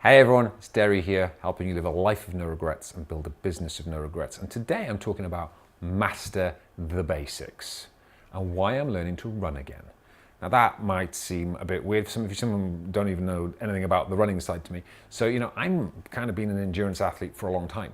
Hey everyone, it's Deri here, helping you live a life of no regrets and build a business of no regrets. And today I'm talking about master the basics and why I'm learning to run again. Now that might seem a bit weird for some of you. Some of them don't even know anything about the running side to me. So, I'm kind of been an endurance athlete for a long time.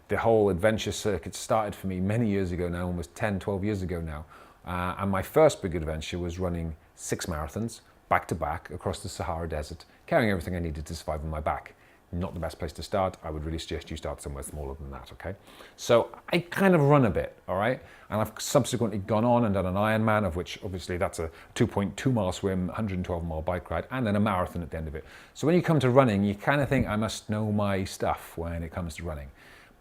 The whole adventure circuit started for me many years ago now, almost 10, 12 years ago now. And my first big adventure was running 6 marathons, back to back, across the Sahara Desert, carrying everything I needed to survive on my back. Not the best place to start. I would really suggest you start somewhere smaller than that, okay? So I kind of run a bit, all right? And I've subsequently gone on and done an Ironman, of which obviously that's a 2.2 mile swim, 112 mile bike ride, and then a marathon at the end of it. So when you come to running, you kind of think I must know my stuff when it comes to running.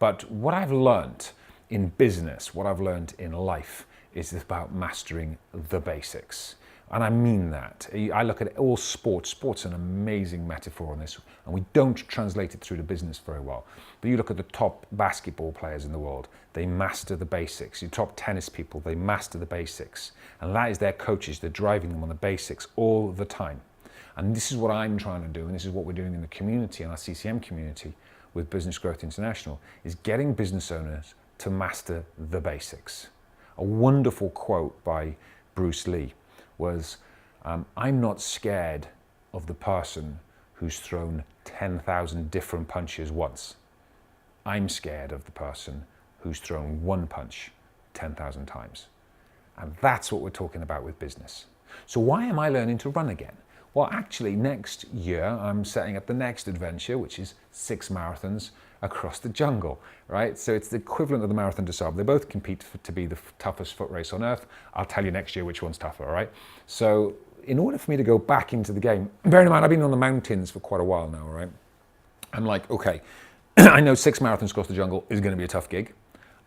But what I've learned in business, what I've learned in life, is about mastering the basics. And I mean that. I look at all sports. Sport's an amazing metaphor on this, and we don't translate it through to business very well. But you look at the top basketball players in the world, they master the basics. Your top tennis people, they master the basics. And that is their coaches. They're driving them on the basics all the time. And this is what I'm trying to do, and this is what we're doing in the community, in our CCM community with Business Growth International, is getting business owners to master the basics. A wonderful quote by Bruce Lee was, I'm not scared of the person who's thrown 10,000 different punches once. I'm scared of the person who's thrown one punch 10,000 times. And that's what we're talking about with business. So why am I learning to run again? Well, actually, next year, I'm setting up the next adventure, which is 6 marathons across the jungle, right? So it's the equivalent of the Marathon des Sables. They both compete to be the toughest foot race on earth. I'll tell you next year which one's tougher, all right? So in order for me to go back into the game, bearing in mind, I've been on the mountains for quite a while now, all right? I'm like, okay, I know 6 marathons across the jungle is going to be a tough gig,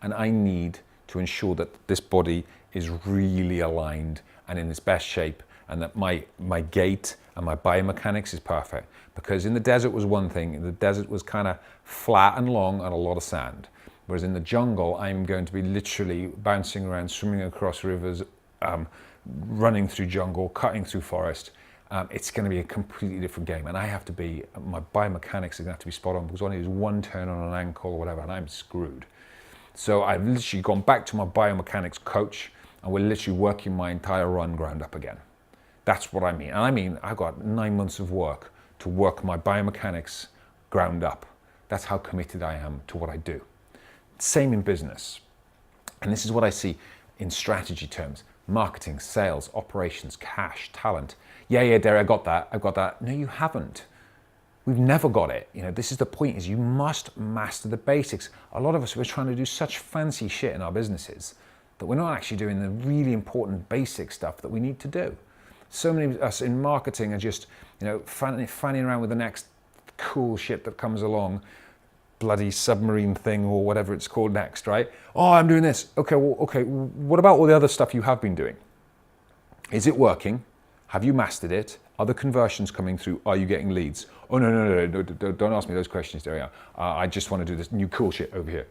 and I need to ensure that this body is really aligned and in its best shape, and that my gait and my biomechanics is perfect. Because in the desert was one thing, the desert was kind of flat and long and a lot of sand. Whereas in the jungle, I'm going to be literally bouncing around, swimming across rivers, running through jungle, cutting through forest. It's going to be a completely different game. And I have to be, my biomechanics are going to have to be spot on, because all I need is one turn on an ankle or whatever, and I'm screwed. So I've literally gone back to my biomechanics coach, and we're literally working my entire run ground up again. That's what I mean. And I mean, I've got 9 months of work to work my biomechanics ground up. That's how committed I am to what I do. Same in business. And this is what I see in strategy terms: marketing, sales, operations, cash, talent. Yeah, Deri, I got that. No, you haven't. We've never got it. This is the point, is you must master the basics. A lot of us, we're trying to do such fancy shit in our businesses that we're not actually doing the really important basic stuff that we need to do. So many of us in marketing are just, fanning around with the next cool shit that comes along, bloody submarine thing or whatever it's called next, right? Oh, I'm doing this. Okay, what about all the other stuff you have been doing? Is it working? Have you mastered it? Are the conversions coming through? Are you getting leads? Oh, no, don't ask me those questions, there. I just want to do this new cool shit over here.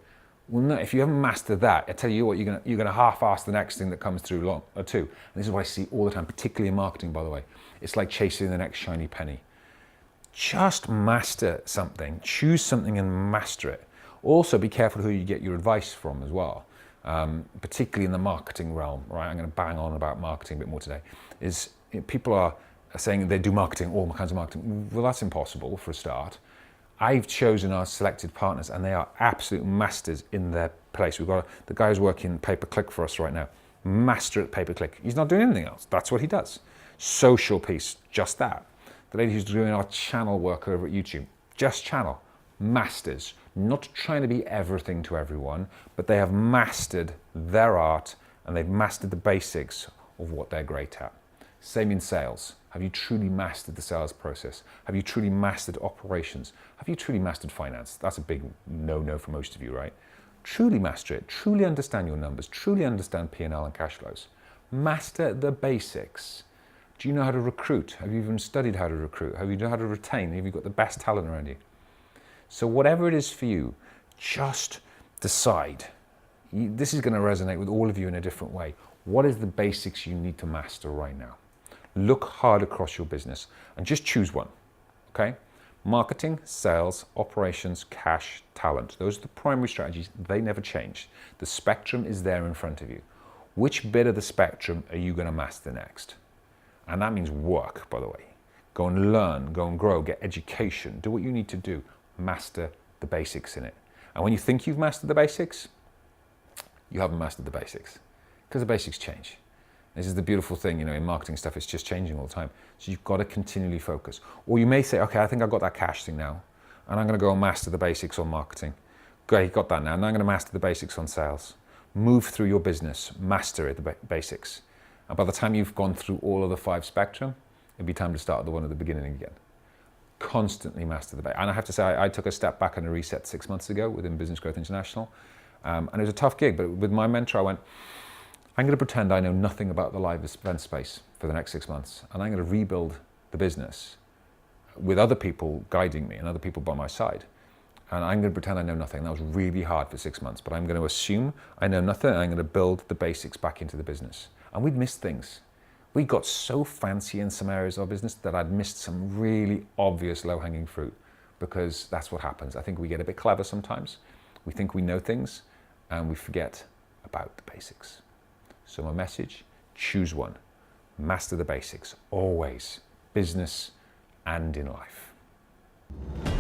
Well, no, if you haven't mastered that, I tell you what, you're gonna half-ass the next thing that comes through too. And this is what I see all the time, particularly in marketing, by the way. It's like chasing the next shiny penny. Just master something, choose something and master it. Also, be careful who you get your advice from as well, particularly in the marketing realm, right? I'm gonna bang on about marketing a bit more today. People are saying they do marketing, all kinds of marketing. Well, that's impossible for a start. I've chosen our selected partners, and they are absolute masters in their place. We've got the guy who's working pay-per-click for us right now, master at pay-per-click. He's not doing anything else. That's what he does. Social piece, just that. The lady who's doing our channel work over at YouTube, just channel, masters. Not trying to be everything to everyone, but they have mastered their art, and they've mastered the basics of what they're great at. Same in sales. Have you truly mastered the sales process? Have you truly mastered operations? Have you truly mastered finance? That's a big no-no for most of you, right? Truly master it. Truly understand your numbers. Truly understand P&L and cash flows. Master the basics. Do you know how to recruit? Have you even studied how to recruit? Have you know how to retain? Have you got the best talent around you? So whatever it is for you, just decide. This is going to resonate with all of you in a different way. What is the basics you need to master right now? Look hard across your business and just choose one, okay? Marketing, sales, operations, cash, talent. Those are the primary strategies. They never change. The spectrum is there in front of you. Which bit of the spectrum are you going to master next? And that means work, by the way. Go and learn, go and grow, get education, do what you need to do. Master the basics in it. And when you think you've mastered the basics, you haven't mastered the basics, because the basics change. This is the beautiful thing, in marketing stuff, it's just changing all the time. So you've got to continually focus. Or you may say, okay, I think I've got that cash thing now, and I'm going to go and master the basics on marketing. Great, got that now. Now I'm going to master the basics on sales. Move through your business, master it, the basics. And by the time you've gone through all of the 5 spectrum, it'd be time to start the one at the beginning again. Constantly master the basics. And I have to say, I took a step back and a reset 6 months ago within Business Growth International. And it was a tough gig, but with my mentor, I went, I'm going to pretend I know nothing about the live event space for the next 6 months, and I'm going to rebuild the business with other people guiding me and other people by my side. And I'm going to pretend I know nothing. That was really hard for 6 months, but I'm going to assume I know nothing, and I'm going to build the basics back into the business. And we'd missed things. We got so fancy in some areas of our business that I'd missed some really obvious low-hanging fruit, because that's what happens. I think we get a bit clever sometimes. We think we know things, and we forget about the basics. So my message, choose one. Master the basics, always, business and in life.